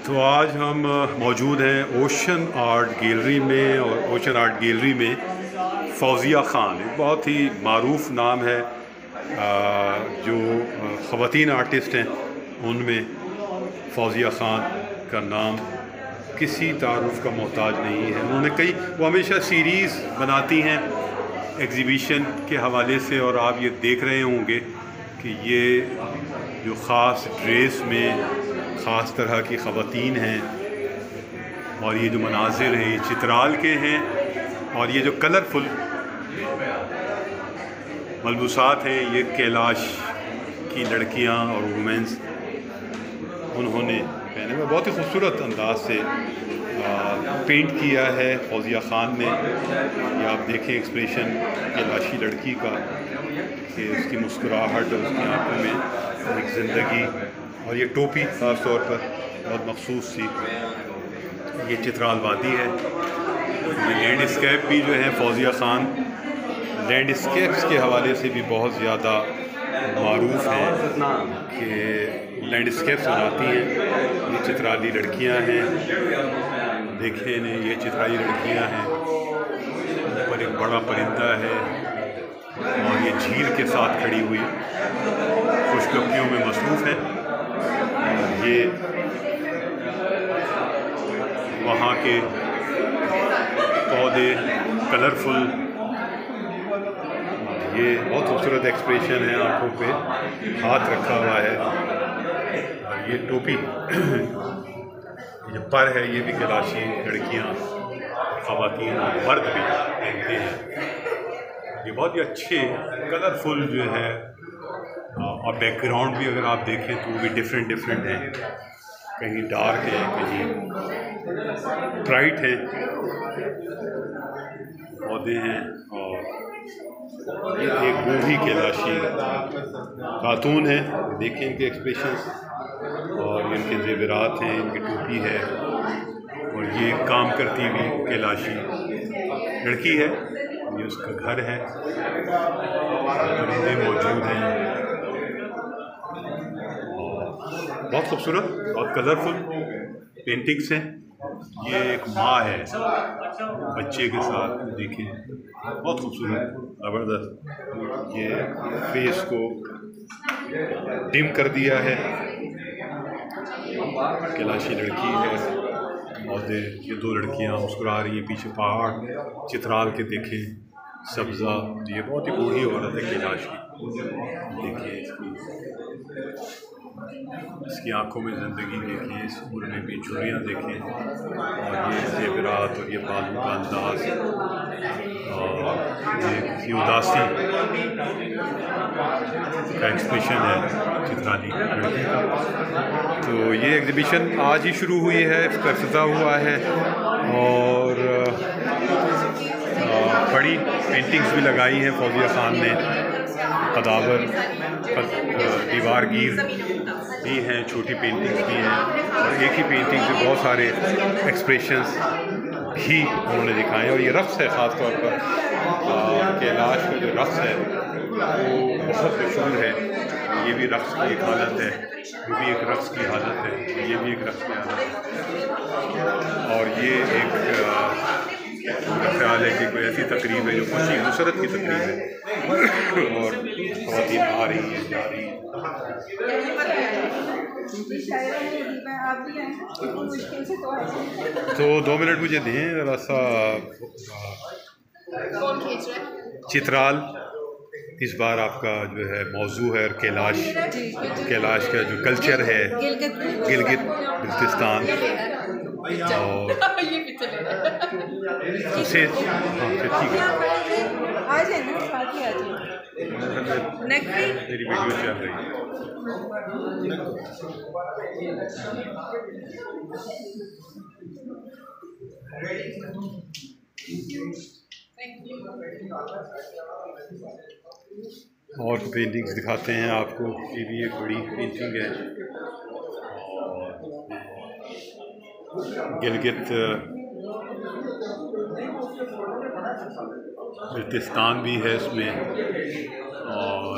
तो आज हम मौजूद हैं ओशन आर्ट गैलरी में, और ओशन आर्ट गैलरी में फौजिया ख़ान एक बहुत ही मारूफ नाम है। जो ख़वातीन आर्टिस्ट हैं उनमें फौजिया ख़ान का नाम किसी तारुफ का मोहताज नहीं है। उन्होंने वो हमेशा सीरीज़ बनाती हैं एग्ज़िबिशन के हवाले से, और आप ये देख रहे होंगे कि ये जो ख़ास ड्रेस में ख़ास तरह की ख़वातीन हैं, और ये जो मनाजिर हैं ये चित्राल के हैं, और ये जो कलरफुल मलबूसात हैं ये कैलाश की लड़कियां और वुमेंस उन्होंने पहने हुए बहुत ही खूबसूरत अंदाज से पेंट किया है फौजिया ख़ान ने। ये आप देखें एक्सप्रेशन कैलाशी लड़की का कि उसकी मुस्कुराहट और उसकी आंखों में एक ज़िंदगी, और ये टोपी ख़ास तौर पर बहुत मखसूस सी। ये चित्राल वादी है। ये लैंडस्केप भी जो है फौजिया ख़ान लैंडस्केप्स के हवाले से भी बहुत ज़्यादा मारूफ हैं कि लैंडस्केप्स बनाती हैं। ये चित्राली लड़कियां हैं, देखें ने ये चित्राली लड़कियां हैं। ऊपर एक बड़ा परिंदा है और ये झील के साथ खड़ी हुई खुशगपियों में मसरूफ़ है। ये वहाँ के पौधे कलरफुल, ये बहुत खूबसूरत एक्सप्रेशन है, आंखों पे हाथ रखा हुआ है। और ये टोपी ये पर है, ये भी कैलाशी लड़कियाँ ख़वातीन और मर्द भी पहनते हैं। ये बहुत ही अच्छे कलरफुल जो है, और बैकग्राउंड भी अगर आप देखें तो वो भी डिफरेंट हैं। कहीं डार्क है, कहीं ब्राइट है, पौधे हैं। और ये एक बूढ़ी कैलाशी खातून है, देखें इनके एक्सप्रेशंस और इनके ज़ेवरात हैं, इनकी टोपी है। और ये काम करती हुई कैलाशी लड़की है, ये उसका घर है, परिंदे मौजूद हैं। बहुत खूबसूरत, बहुत कलरफुल पेंटिंग्स हैं। ये एक माँ है बच्चे के साथ, देखें बहुत खूबसूरत, ज़बरदस्त। ये फेस को डिम कर दिया है, कैलाशी लड़की है। और ये दो लड़कियां मुस्कुरा रही हैं, पीछे पहाड़ चित्राल के देखें, सब्ज़ा। ये बहुत ही बूढ़ी औरत है कैलाश की, देखिए इसकी आंखों में ज़िंदगी देखिए, इस उम्र में भी चूड़ियाँ देखें, और ये ज़ेवरात और ये बालों का अंदाज, और ये उदासी का एक्सप्रेशन है चित्राली लड़की का। तो ये एग्ज़िबिशन आज ही शुरू हुई है, इसका इफ्तिताह हुआ है, और बड़ी पेंटिंग्स भी लगाई हैं फौजिया ख़ान ने। कदावर दीवार गिर भी हैं, छोटी पेंटिंग्स भी हैं, और एक ही पेंटिंग से बहुत सारे एक्सप्रेशंस भी उन्होंने दिखाए हैं। और ये रक़्स है, ख़ास तौर पर कैलाश का जो रक़्स है वो बहुत मशहूर है। ये भी रक़्स की एक हालत है, वो भी एक रक़्स की हालत है, ये भी एक रक़्स की हालत है। और ये एक मेरा ख्याल है कि कोई ऐसी तकरीब है जो खुशी नुसरत की तकरीब है, और ख़वातीन आ रही हैं, जा रही हैं। तो 2 मिनट मुझे दें ज़रा सा। चित्राल इस बार आपका जो है मौजू है, और कैलाश का जो कल्चर है, गिलगित बलतस्तान। और उसे हाँ ठीक है, आ जाए ना, साथ ही आ जाए। मेरी वीडियो चल रही है। और पेंटिंग्स दिखाते हैं आपको। ये भी एक बड़ी पेंटिंग है, गिलगित बलतस्तान भी है इसमें, और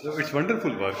So it's wonderful work.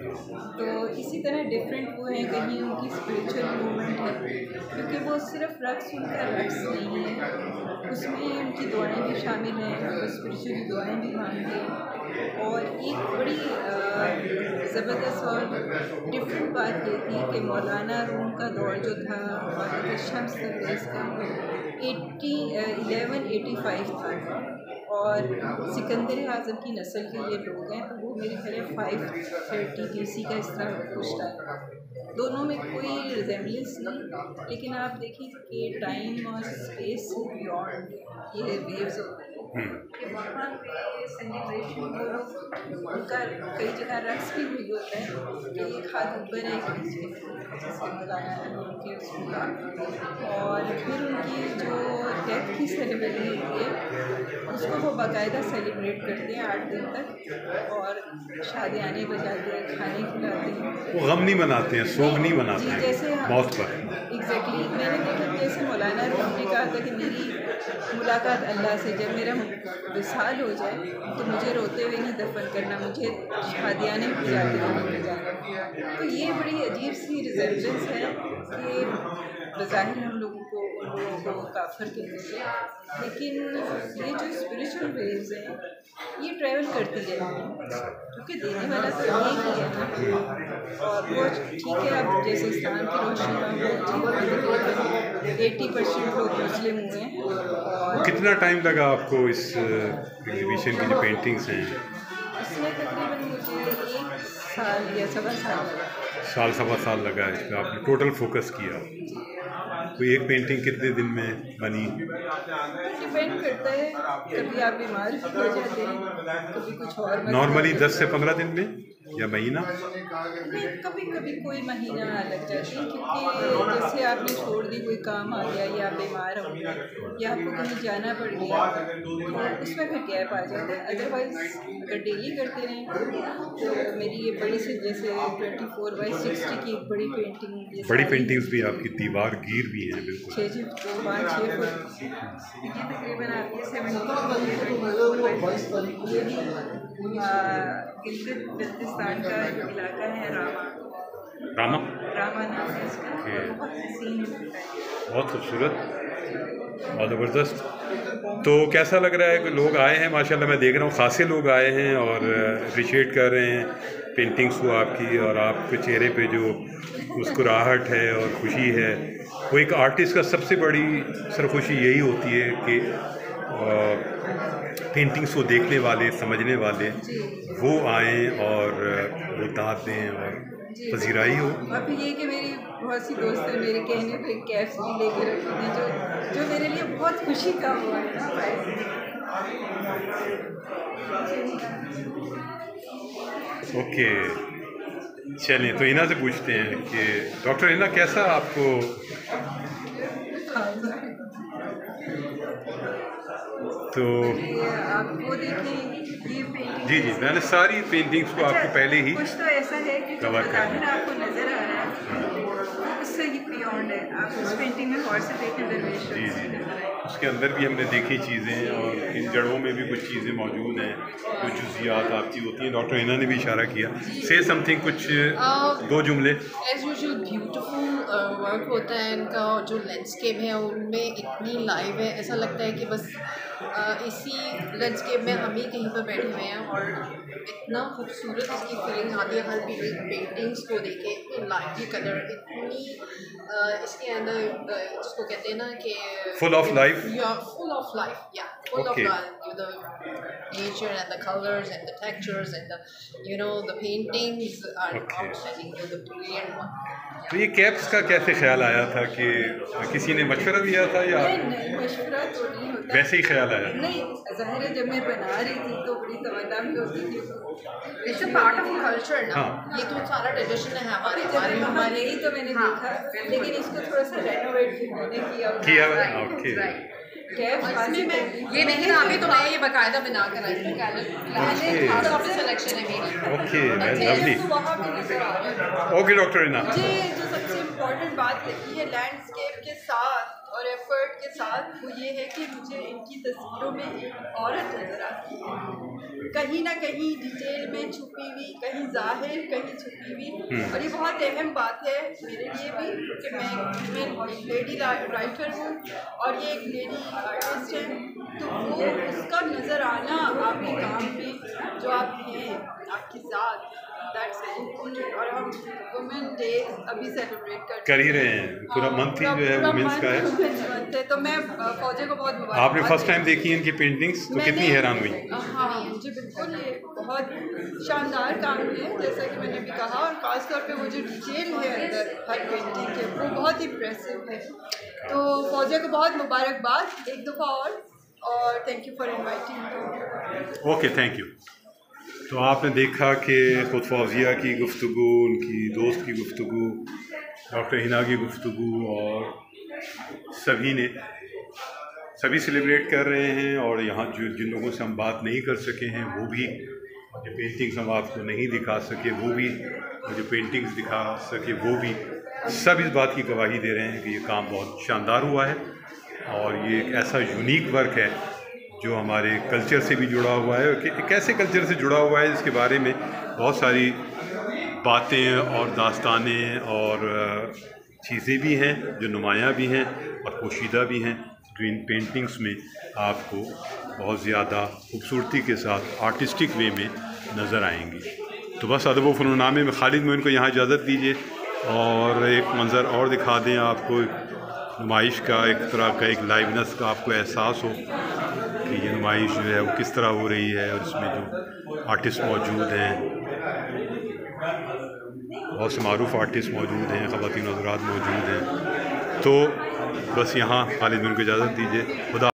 तो इसी तरह डिफरेंट वो हैं, कहीं उनकी स्पिरिचुअल मूवमेंट है, क्योंकि वो सिर्फ रक्स उनका रक्स नहीं है, उसमें उनकी दुआएं भी शामिल हैं, वो स्पिरिचुअली दुआएं भी मांगते हैं। और एक बड़ी ज़बरदस्त और डिफरेंट बात ये थी कि मौलाना रूम का दौर जो था और शम्स तब्रेज़ का 1185 था, और सिकंदर आज़म की नस्ल के ये लोग हैं, तो वो मेरे ख्याल 530 BC का इस तरह कुछ टाइम, दोनों में कोई रिजेम्बलेंस नहीं, लेकिन आप देखिए कि टाइम और स्पेस से बियॉन्ड ये वेव्स होते हैं कि वहाँ पे सेलिब्रेशन को उनका कई जगह रक्स भी हुई होता है कि एक हाथ ऊपर है एक नीचे, जिससे बुलाना है उनके उसका, और फिर उनकी जो डेथ की सेरेमनी होती है उसको वो बाकायदा सेलिब्रेट करते हैं 8 दिन तक, और शादियाने बजाते हैं, खाने खिलाते हैं, वो गम नहीं मनाते हैं, शोक नहीं मनाते हैं जैसे मौत पर। एग्जैक्टली मैंने देखा जैसे मौलाना रूम ने कहा था कि मेरी मुलाकात अल्लाह से, जब मेरा विसाल हो जाए तो मुझे रोते हुए नहीं दफन करना, मुझे शादियाने बजाते हुए ले जाना। तो ये बड़ी अजीब सी रिजेम्बलेंस है कि बज़ाहिर हम लोगों को काफिर कहते थे, लेकिन ये जो स्पिरिचुअल वेव्स हैं ये ट्रैवल करती रहती हैं, क्योंकि देने वाला तो एक ही है ना। और वो ठीक है, अब जैसे इस्लाम की रोशनी में 80% लोग मुस्लिम हुए हैं। और कितना टाइम लगा आपको इस एग्जीबिशन की जो पेंटिंग्स हैं? इसमें तकरीबन मुझे 1 साल या सवा साल लगा। सवा साल लगा है इसमें, आपने टोटल फोकस किया। तो एक पेंटिंग कितने दिन में बनी? डिपेंड करता है, कभी आप बीमार भी हो जाते हैं, कभी कुछ और। नॉर्मली 10 से 15 दिन में या महीना? कभी कभी कोई महीना लग जाती है, क्योंकि जैसे आपने छोड़ दी, कोई काम आ गया या बीमार हो गया या आपको कहीं जाना पड़ गया, तो उसमें फिर गैप आ जाता है। अदरवाइज अगर डेली करते रहें तो मेरी ये बड़ी सी जैसे 24/60 की एक बड़ी पेंटिंग, बड़ी पेंटिंग्स भी आपकी दीवार गिर भी हैं बिल्कुल 6 फुट, ये तकरीबन आपके 70 ये भी गलगत बलतस्तान का जो इलाका है रामा नाम है इसका, बहुत हसीन है, बहुत खूबसूरत और ज़बरदस्त। तो कैसा लग रहा है कि लोग आए हैं? माशाल्लाह मैं देख रहा हूँ खासे लोग आए हैं और अप्रिशिएट कर रहे हैं पेंटिंग्स को आपकी, और आपके चेहरे पे जो मुस्कुराहट है और खुशी है, वो एक आर्टिस्ट का सबसे बड़ी सरखुशी यही होती है कि पेंटिंग्स को देखने वाले, समझने वाले वो आएँ और वो दाद दें और पजीराई हो। अब ये कि मेरी बहुत सी दोस्त हैं, मेरे कहने पे कैप्स भी लेके रखी हैं, जो मेरे लिए बहुत खुशी का हुआ है ना भाई। ओके, चलें तो इना से पूछते हैं कि डॉक्टर इना कैसा आपको तो आप वो देखें ये पेंटिंग, जी मैंने सारी पेंटिंग्स को आपको पहले ही कुछ तो ऐसा है कि जो बज़ाहिर आपको नज़र आ रहा है उससे ये बियॉन्ड है। आप उस पेंटिंग में गौर से देखें दरवेश जी उसके अंदर भी हमने देखी चीज़ें, और इन जड़ों में भी कुछ चीज़ें मौजूद हैं जो जुज़ियात आपकी होती हैं। डॉक्टर इना ने भी इशारा किया, से समथिंग, कुछ 2 जुमले। एज यूजुअल ब्यूटीफुल वर्क होता है इनका, और जो लैंडस्केप है उनमें इतनी लाइव है, ऐसा लगता है कि बस इसी लैंडस्केप में हम ही कहीं पर बैठे हुए हैं, और इतना खूबसूरत इसकी फीलिंग आती है हर पेंटिंग्स को देखे, इतनी लाइवली कलर, इतनी इसके अंदर जिसको कहते हैं ना कि full of life, full of life, full of the nature and the colors and the textures and the paintings are outstanding, the brilliant one. तो ये कैप्स का कैसे ख्याल आया था? कि किसी ने मशवरा दिया था या नहीं, मशवरा तो नहीं होता, वैसे ही ख्याल आया? नहीं, ज़ाहिर है जब मैं बना रही थी तो बड़ी तमन्ना भी होती थी, it's a part of culture ना, ये तो सारा ट्रेडिशन है हमारे ही तो मैंने देखा, लेकिन इसको थोड़ा सा रेनोवेट भी मैंने किया। ओके, इसमें मैं ये नहीं ना, अभी तो मैं ये बाकायदा बना कर आई हूँ, काफ़ी सिलेक्शन है मेरी। Okay, lovely. ओके डॉक्टर इना, मुझे जो सबसे इम्पोर्टेंट बात लगी है लैंडस्केप के साथ और एफर्ट के साथ वो ये है कि मुझे इनकी तस्वीरों में एक औरत नज़र आती है, कहीं ना कहीं डिटेल में छुपी हुई, कहीं जाहिर कहीं छुपी हुई। और ये बहुत अहम बात है मेरे लिए भी कि मैं एक लेडी राइटर हूँ और ये एक लेडी आर्टिस्ट है, तो वो उसका नज़र आना आपके काम में जो आप हैं, आपकी ज़ात, दैट्स इम्पोर्टेंट। और हम वुमेन डे अभी सेलिब्रेट कर ही रहे हैं, पूरा मंथ ही जो है वुमेन्स का है। तो मैं फौजिया को बहुत मुबारक। आपने फर्स्ट टाइम देखी इनकी पेंटिंग्स तो कितनी हैरान हुई? हाँ, मुझे बिल्कुल ये बहुत शानदार काम है, जैसा कि मैंने भी कहा, और ख़ासतौर पे वो जो डिटेल है अंदर हर पेंटिंग के, वो बहुत इम्प्रेसिव है। तो फौजिया को बहुत मुबारकबाद एक दफ़ा और thank you for inviting. Okay, thank you. तो आपने देखा कि ख़ुद फौजिया की गुफ्तगू, उनकी दोस्त की गुफ्तगू, डॉक्टर हिना की गुफ्तगू, और सभी सेलिब्रेट कर रहे हैं। और यहाँ जिन लोगों से हम बात नहीं कर सके हैं वो भी, जो पेंटिंग्स हम आपको नहीं दिखा सके वो भी, जो पेंटिंग्स दिखा सके वो भी, सब इस बात की गवाही दे रहे हैं कि ये काम बहुत शानदार हुआ है और ये एक ऐसा यूनिक वर्क है जो हमारे कल्चर से भी जुड़ा हुआ है। कि कैसे कल्चर से जुड़ा हुआ है इसके बारे में बहुत सारी बातें और दास्तानें और चीज़ें भी हैं जो नुमायाँ भी हैं और पोशीदा भी हैं, जो इन पेंटिंग्स में आपको बहुत ज़्यादा खूबसूरती के साथ आर्टिस्टिक वे में नज़र आएंगी। तो बस अदब व फ़नून नामे में खालिद मोइन को यहाँ इजाज़त दीजिए और एक मंज़र और दिखा दें आपको नुमाइश का, एक तरह का एक लाइवनेस का आपको एहसास हो कि ये नुमाइश जो है वो किस तरह हो रही है। और इसमें जो आर्टिस्ट मौजूद हैं, बहुत से मारूफ आर्टिस्ट मौजूद हैं, ख़वातीन हज़रात मौजूद हैं। तो बस यहाँ खालिद मोइन को इजाज़त दीजिए। खुदा।